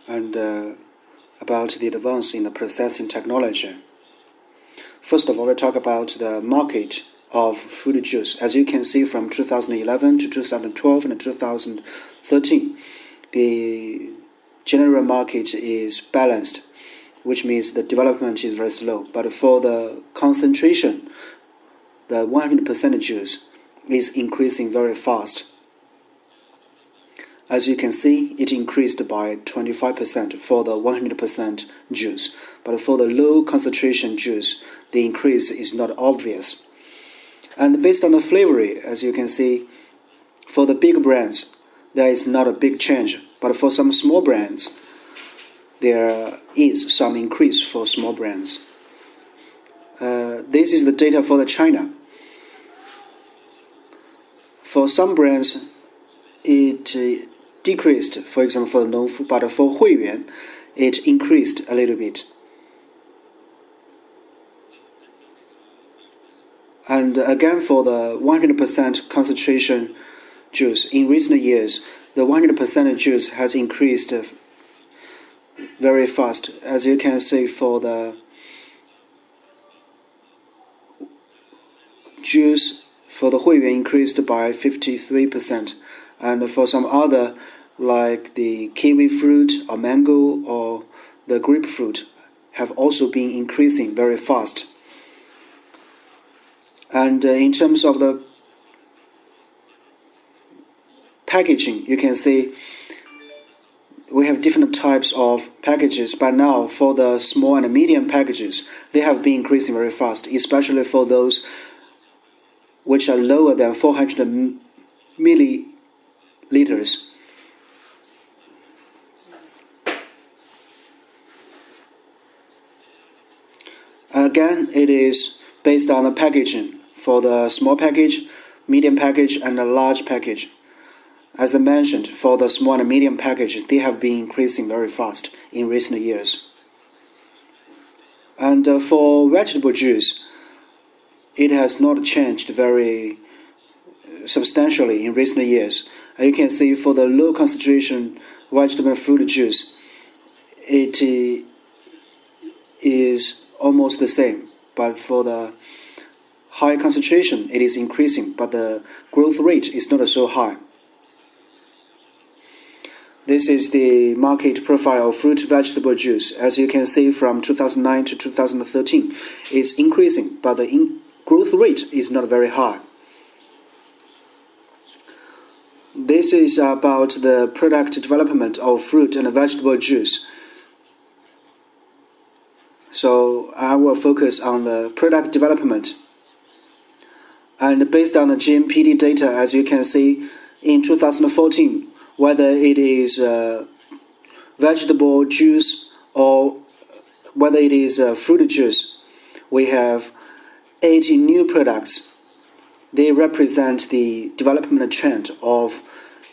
and about the advance in the processing technology. First of all, we'll talk about the market of fruit juice. As you can see, from 2011 to 2012 and 2013, the general market is balanced, which means the development is very slow. But for the concentration, the 100% juice is increasing very fast. As you can see, it increased by 25% for the 100% juice. But for the low concentration juice, the increase is not obvious. And based on the flavoring, as you can see, for the big brands, there is not a big change. But for some small brands, there is some increase for small brands. This is the data for the China. For some brands, it decreased, for example, for the Nongfu, but for Huiyuan, it increased a little bit. And again, for the 100% concentration juice, in recent years, the 100% juice has increased very fast. As you can see, for the juice, for the Huiyuan increased by 53%. And for some other, like the kiwi fruit or mango or the grapefruit, have also been increasing very fast. And in terms of the packaging, you can see we have different types of packages, but now for the small and medium packages, they have been increasing very fast, especially for those which are lower than 400 milliliters. Again, it is based on the packaging for the small package, medium package, and a large package. As I mentioned, for the small and medium package, they have been increasing very fast in recent years. And for vegetable juice, it has not changed very substantially in recent years. You can see for the low concentration vegetable and fruit juice, it is almost the same. But for the high concentration, it is increasing, but the growth rate is not so high. This is the market profile of fruit vegetable juice. As you can see, from 2009 to 2013, it's increasing, but the growth rate is not very high. This is about the product development of fruit and vegetable juice. So I will focus on the product development. And based on the GMPD data, as you can see, in 2014, whether it is vegetable juice or whether it is fruit juice, we have 80 new products. They represent the development trend of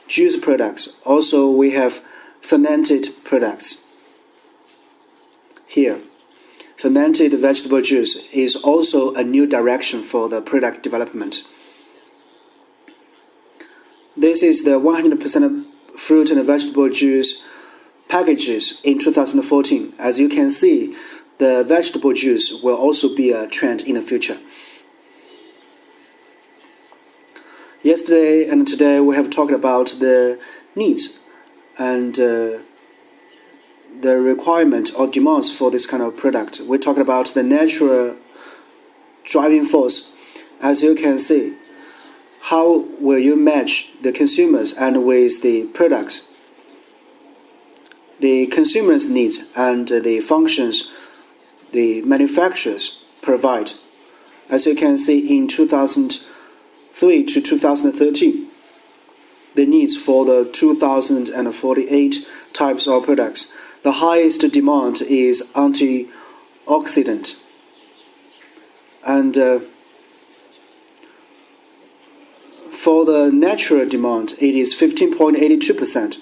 juice products. Also, we have fermented products. Here, fermented vegetable juice is also a new direction for the product development. This is the 100% fruit and vegetable juice packages in 2014. As you can see, the vegetable juice will also be a trend in the future. Yesterday and today we have talked about the needs and the requirement or demands for this kind of product. We talked about the natural driving force. As you can see, how will you match the consumers and with the products? The consumers' needs and the functions the manufacturers provide. As you can see, in 2003 to 2013, the needs for the 2048 types of products. The highest demand is antioxidant. And for the natural demand, it is 15.82%.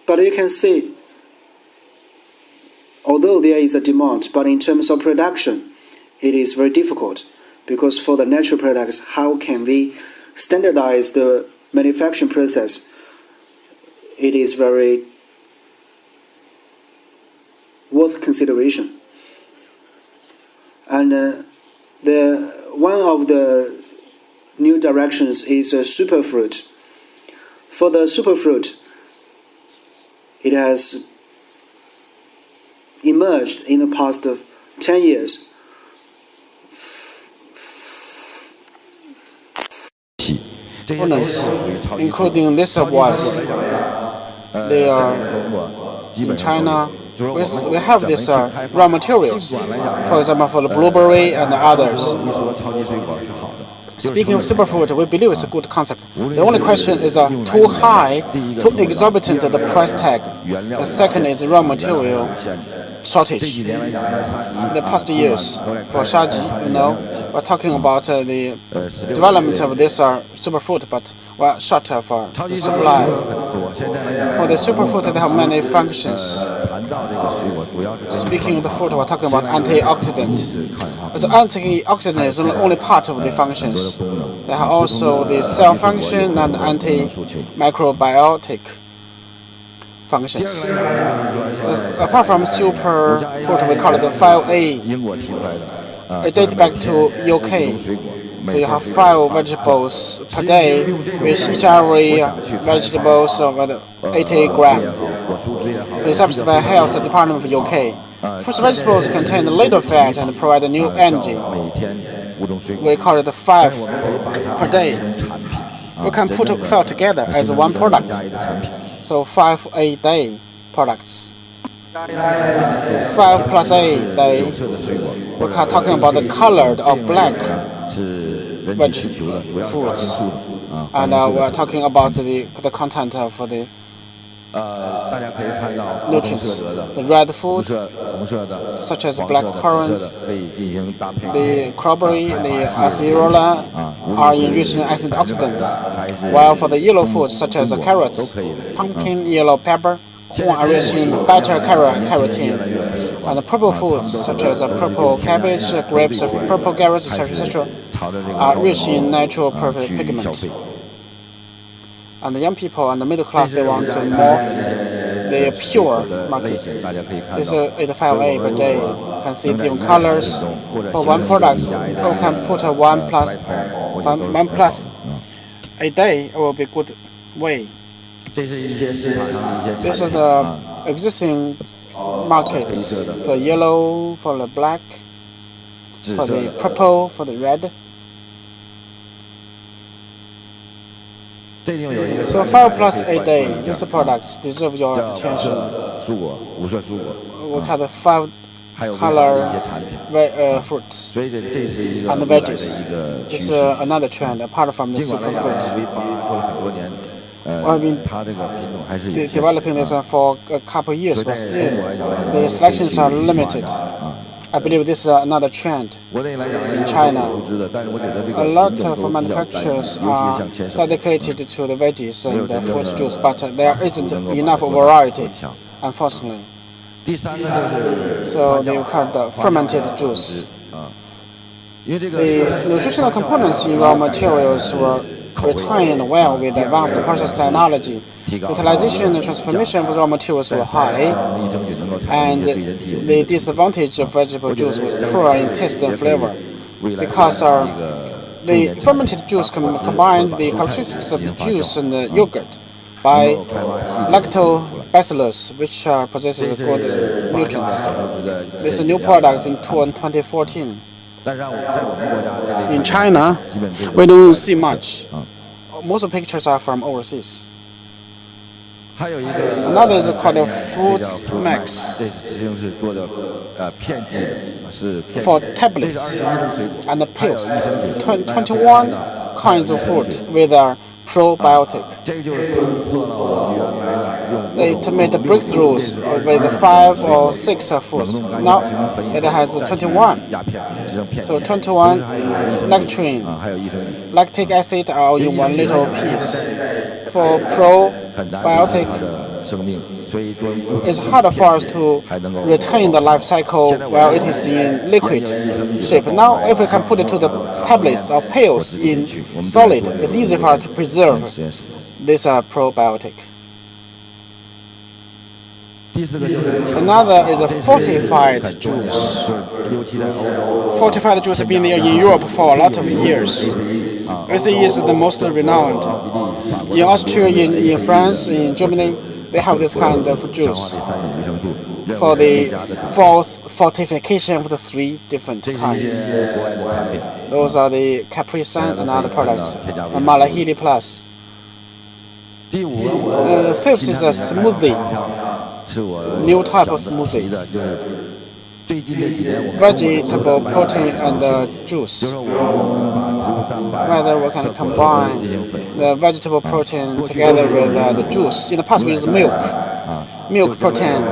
But you can see, although there is a demand, but in terms of production, it is very difficult. Because for the natural products, how can we standardize the manufacturing process? It is very worth consideration. And one of the new directions is superfruit. For the superfruit, it has emerged in the past 10 years. Including these ones, they are in China. We have these raw materials, for example, for the blueberry and others. Speaking of superfood, we believe it's a good concept. The only question is too high, too exorbitant the price tag. The second is raw material shortage. In the past years, for shaji, we're talking about the development of this superfood, but we're short for the supply. For the superfood, they have many functions. Speaking of the fruit, we're talking about antioxidant. The antioxidant is only part of the functions. They have also the cell function and antimicrobiotic functions. Apart from superfood, we call it the 5A. It dates back to UK. So you have 5 vegetables per day, with each every vegetables of 80 grams. So it's subsidized by Health Department of UK. Fruits and vegetables contain little fat and provide new energy. We call it 5 per day. We can put 5 together as one product. So 5 a day products. 5 plus a day. We are talking about the colored or black fruits, and we are talking about the content of the nutrients. The red food, such as black currant, the crabberry, the acerola, are enriched in antioxidants, while for the yellow foods, such as carrots, pumpkin, yellow pepper, corn, are rich in beta-carotene. And the purple foods, such as purple cabbage, grapes, purple carrots, etc., are rich in natural pigment. And the young people and the middle class, they want more the pure market. This is 85A per day. You can see different colors. For one product, you can put 1 plus a day. It will be good way. This is the existing markets: the yellow, for the black, for the purple, for the red. So 5 plus a day, these products deserve your attention. We have the 5 color fruits and the veggies. This is another trend apart from the superfruit. I've been developing this one for a couple of years, but still the selections are limited. I believe this is another trend in China. A lot of manufacturers are dedicated to the veggies and the fruit juice, but there isn't enough variety, unfortunately. So they call the fermented juice. The nutritional components in raw materials were retained well with advanced process technology. Utilization and transformation of raw materials were high, and the disadvantage of vegetable juice was poor in taste and flavor, because the fermented juice combined the characteristics of the juice and the yogurt by lactobacillus, which possesses good nutrients. This is a new product in 2014. In China, we don't see much. Most of the pictures are from overseas. Another is called a fruit max for tablets and the pills. 21 kinds of fruit with a probiotic. It made breakthroughs with 5 or 6 foods. Now it has 21. So 21 nectarine, lactic acid are in one little piece. For probiotic, it's harder for us to retain the life cycle while it is in liquid shape. Now, if we can put it to the tablets or pills in solid, it's easy for us to preserve this probiotic. Another is a fortified juice. Fortified juice have been there in Europe for a lot of years. This is the most renowned. In Austria, in France, in Germany, they have this kind of juice for the fortification of the 3 different kinds. Those are the Capri Sun and other products, and Malahili Plus. Fifth is a smoothie, new type of smoothie. Vegetable protein and juice. Whether we can combine the vegetable protein together with the juice. In the past we used milk protein.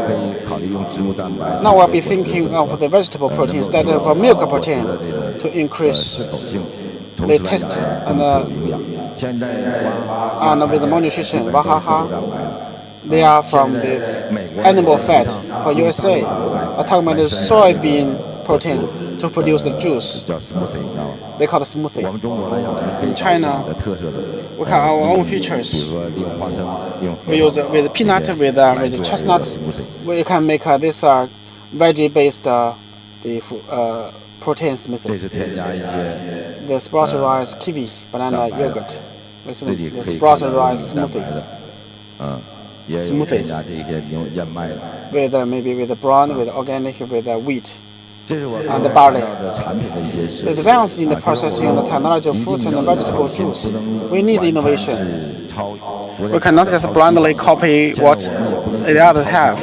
Now we'll be thinking of the vegetable protein instead of milk protein to increase the taste and with the more nutrition. Wahaha. They are from the animal fat for USA. I talk about the soybean protein to produce the juice. They call it smoothie. In China, we have our own features. We use with peanut, with chestnut. We can make this veggie-based protein smoothie. The sprouted rice, kiwi, banana, yogurt. The sprouted rice smoothies. With maybe with the brown, with organic, with the wheat and the barley. The advance in the processing and the technology of fruit and vegetable juice. We need innovation. We cannot just blindly copy what the others have.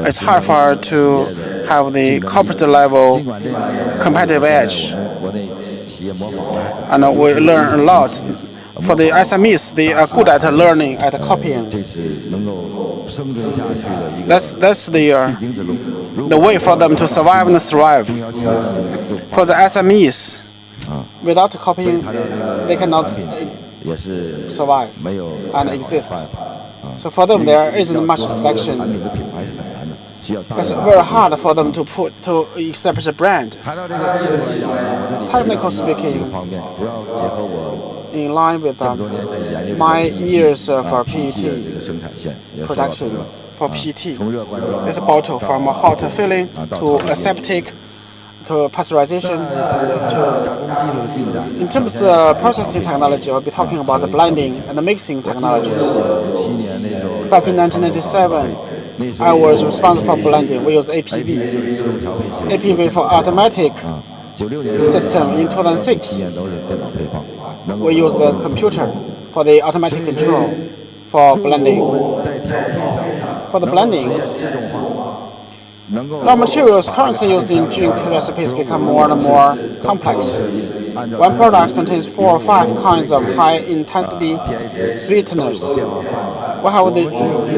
It's hard for us to have the corporate level competitive edge. And we learn a lot. For the SMEs, they are good at learning, at copying. That's the way for them to survive and thrive. For the SMEs, without copying, they cannot survive and exist. So for them, there isn't much selection. It's very hard for them to establish a brand. Technically speaking, in line with my years for PET production for PET. It's a bottle from a hot filling to aseptic to pasteurization. In terms of the processing technology, I'll be talking about the blending and the mixing technologies. Back in 1997, I was responsible for blending. We use APV. APV for automatic system. In 2006, we use the computer for the automatic control for blending. For the blending, raw materials currently used in drink recipes become more and more complex. One product contains 4 or 5 kinds of high-intensity sweeteners. We have the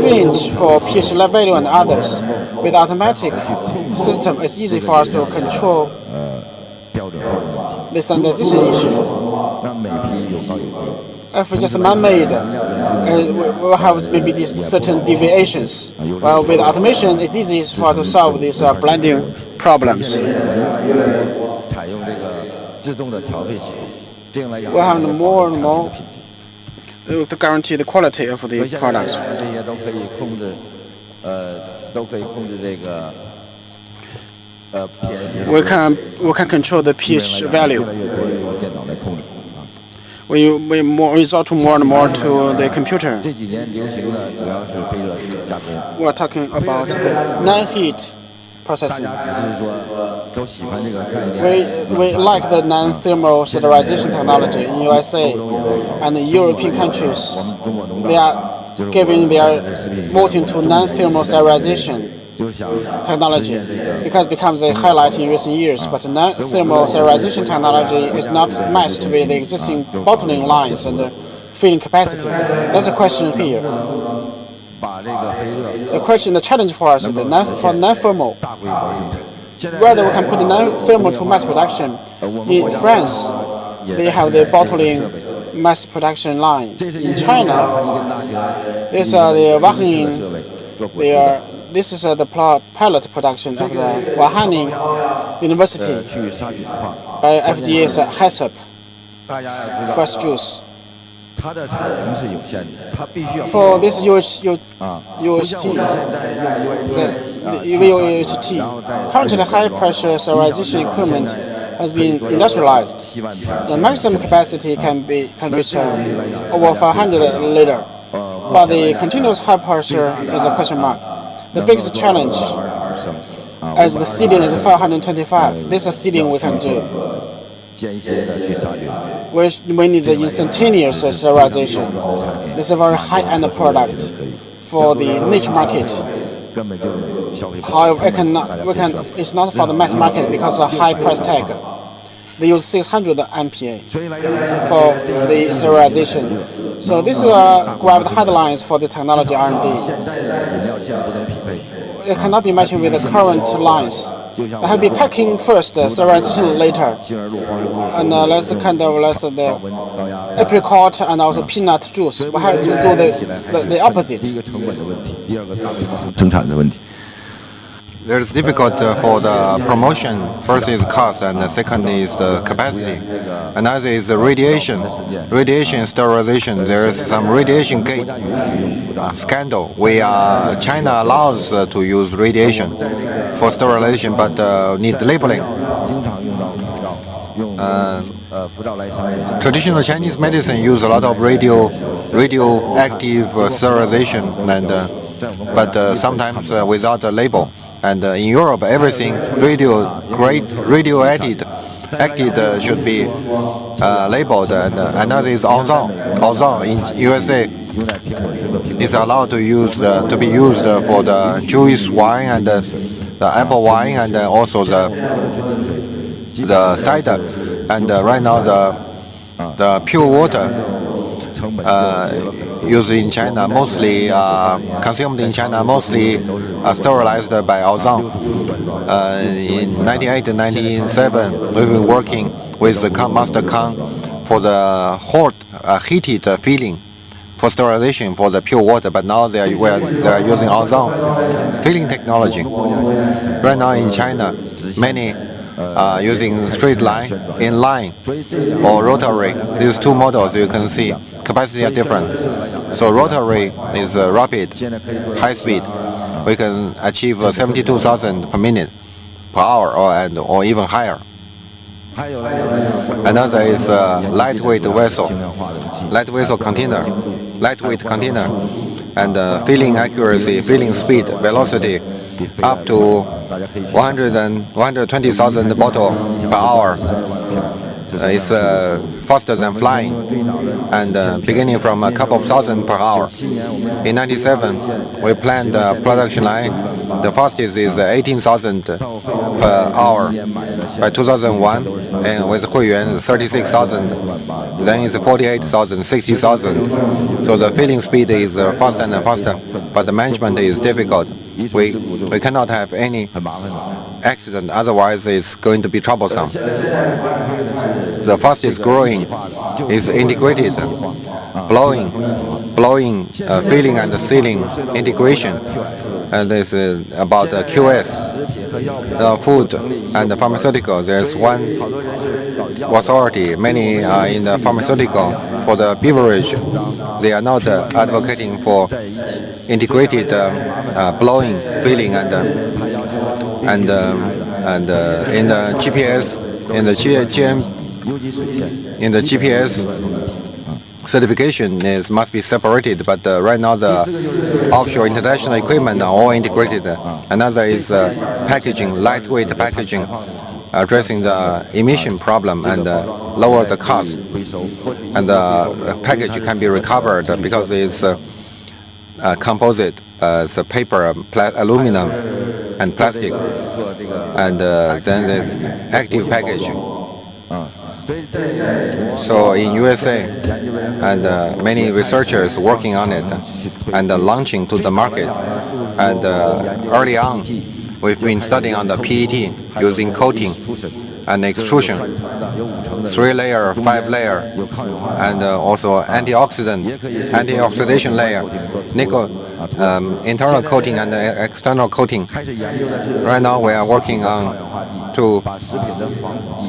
range for pH value and others. With automatic system, it's easy for us to control the standardization issue. If it's just man-made, we'll have maybe these certain deviations. While with automation, it's easy for us to solve these blending problems. We have more and more to guarantee the quality of the products. We can control the pH value. We resort more and more to the computer. We are talking about the non-heat processing. We like the non-thermal sterilization technology in USA and the European countries. They are voting to non-thermal sterilization technology because it becomes a highlight in recent years. But non-thermal sterilization technology is not matched with the existing bottling lines and the filling capacity. That's a question here. The challenge for us is for non-thermal. Whether we can put the non-thermal to mass production. In France, they have the bottling mass production line. In China, there's the Wageningen. This is the pilot production of the Wageningen University by FDA's HACCP, fresh juice. For this UHT, the UHT, currently high-pressure sterilization equipment has been industrialized. The maximum capacity can reach over 500 liter, but the continuous high pressure is a question mark. The biggest challenge, as the seeding is 525, this is seeding we can do. We need the instantaneous sterilization. This is a very high-end product for the niche market. However, it's not for the mass market because of high price tag. They use 600 MPa for the sterilization. So this grabbed headlines for the technology R&D. It cannot be matched with the current lines. They have to be packing first, sterilization later. And the apricot and also peanut juice. We have to do the opposite. It's difficult for the promotion. First is cost, and the second is the capacity. Another is the radiation. Radiation sterilization. There is some radiation gate scandal. China allows to use radiation for sterilization, but need labeling. Traditional Chinese medicine use a lot of radioactive sterilization, but sometimes without a label. And in Europe, everything radioactive should be labeled. And another is ozone in USA is allowed to be used for the Jewish wine and the apple wine and also the cider. And right now the pure water used in China, mostly consumed in China, mostly sterilized by ozone. In 1998 and 1997, we've been working with the Master Kang for the hot, heated filling for sterilization for the pure water, but now they are using ozone filling technology. Right now in China, many using straight line, in line, or rotary. These two models you can see capacity are different. So rotary is rapid, high speed. We can achieve 72,000 per minute, per hour, or even higher. Another is lightweight container, and filling accuracy, filling speed, velocity, up to 120,000 bottles per hour. It's faster than flying, and beginning from a couple of thousand per hour. In 1997, we planned the production line. The fastest is 18,000 per hour. By 2001, and with Huiyuan, 36,000. Then it's 48,000, 60,000. So the filling speed is faster and faster, but the management is difficult. We cannot have any accident, otherwise it's going to be troublesome. The fastest growing is integrated, blowing, filling and sealing integration, and this is about QS. Food and the pharmaceutical. There's one authority, many are in the pharmaceutical. For the beverage, they are not advocating for integrated blowing, filling, and in the GPS, in the GPS certification must be separated. But right now the offshore international equipment are all integrated. Another is packaging, lightweight packaging, addressing the emission problem and lower the cost. And the package can be recovered because it's composite, it's paper, aluminum, and plastic. And then there's active packaging. So in USA, and many researchers working on it and launching to the market. And early on, we've been studying on the PET using coating and extrusion, 3-layer, 5-layer, and also anti-oxidation layer, nickel internal coating and external coating. Right now we are working on to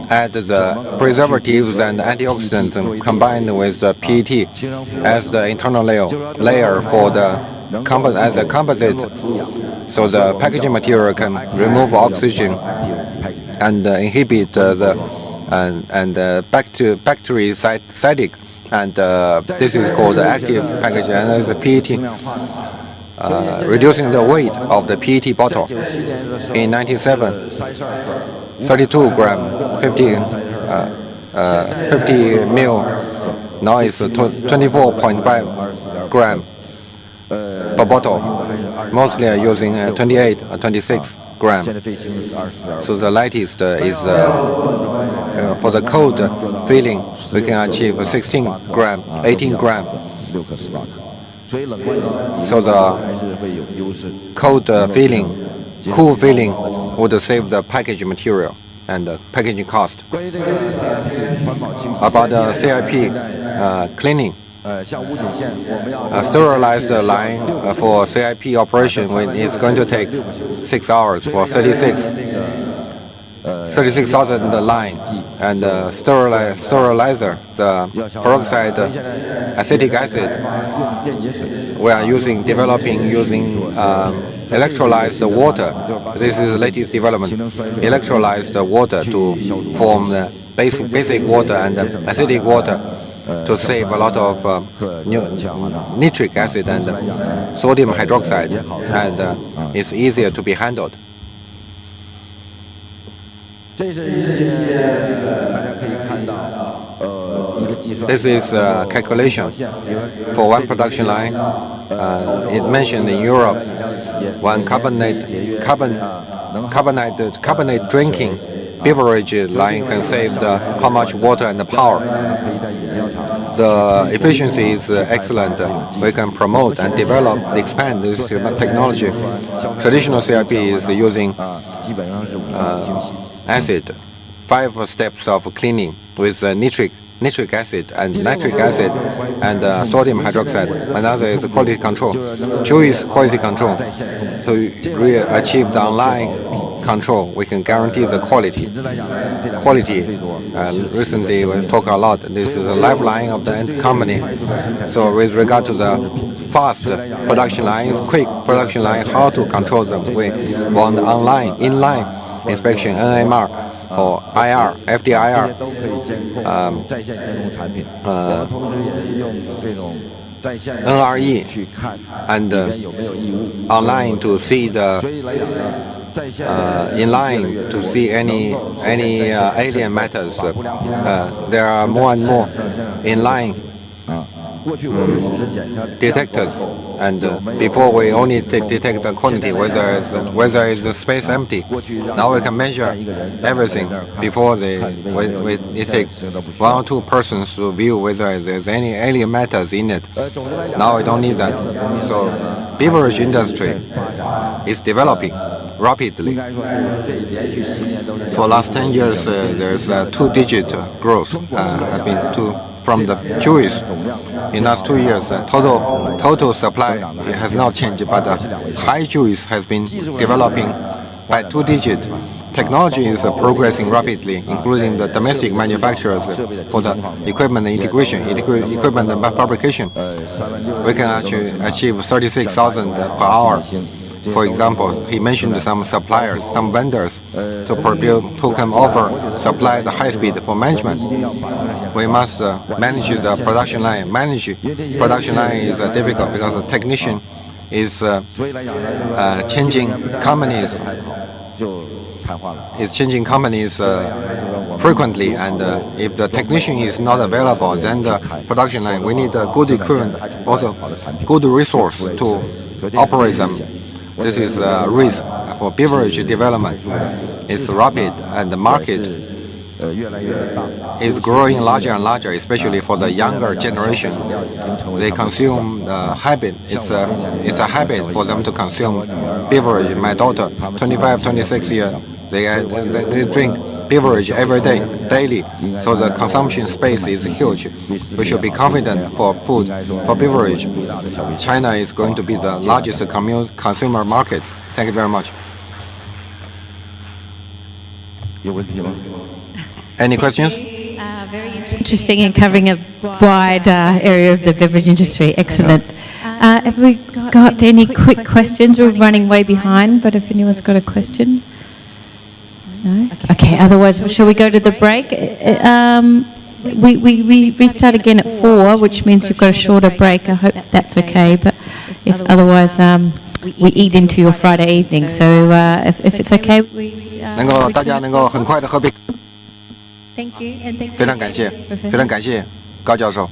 add the preservatives and antioxidants combined with the PET as the internal layer for the as a composite, so the packaging material can remove oxygen and inhibit bactericidal, and this is called active packaging, and as a PET. Reducing the weight of the PET bottle. In 1997, 32 gram, 50 mil. Now it's 24.5 gram per bottle. Mostly using 28 or 26 gram. So the lightest is for the cold filling, we can achieve 16 gram, 18 gram. So the cool filling would save the packaging material and the packaging cost. About the CIP cleaning, sterilized line for CIP operation is going to take 6 hours for 36,000 line, and sterilizer, the peroxide acetic acid, we are developing using electrolyzed water. This is the latest development. Electrolyzed water to form the basic water and acidic water to save a lot of nitric acid and sodium hydroxide, and it's easier to be handled. This is calculation for one production line. It mentioned in Europe, one carbonate drinking beverage line can save how much water and the power. The efficiency is excellent. We can promote and develop, expand this technology. Traditional CIP is using acid, 5 steps of cleaning with nitric acid and nitric acid and sodium hydroxide. Another is quality control. 2 is quality control. So we achieve the online control. We can guarantee the quality. Recently we talk a lot. This is a lifeline of the company. So with regard to the fast production lines, quick production line, how to control them? We want online, inline inspection, NMR or IR, FDIR, NRE, and online to see the in line to see any alien matters. There are more and more in line detectors, and before we only detect the quantity, whether is the space empty. Now we can measure everything before it takes 1 or 2 persons to view whether there's any alien matters in it. Now we don't need that. So beverage industry is developing rapidly. For last 10 years, there's a 2-digit growth. Has been from the juice. In last 2 years, total supply has not changed, but high juice has been developing by 2-digit. Technology is progressing rapidly, including the domestic manufacturers for the equipment integration, equipment fabrication. We can actually achieve 36,000 per hour. For example, he mentioned some suppliers, some vendors to come over, supply the high speed for management. We must manage the production line. Manage production line is difficult because the technician is changing companies. It's changing companies frequently, and if the technician is not available, then the production line, we need a good equipment, also good resource to operate them. This is a risk for beverage development. It's rapid, and the market is growing larger and larger, especially for the younger generation. They consume habit. It's a habit for them to consume beverage. My daughter, 25, 26 years, they drink beverage every day, daily. So the consumption space is huge. We should be confident for food, for beverage. China is going to be the largest consumer market. Thank you very much. Any questions? Very interesting and covering a wide area of the beverage industry. Excellent. Have we got any quick questions? We're running way behind, but if anyone's got a question? No? Okay, otherwise, shall we go to the break? We restart again at 4, which means you've got a shorter break. I hope that's okay, but if otherwise, we eat into your Friday evening. So if it's okay,大家能够很快的喝杯。 Thank you. And thank you. 非常感谢高教授。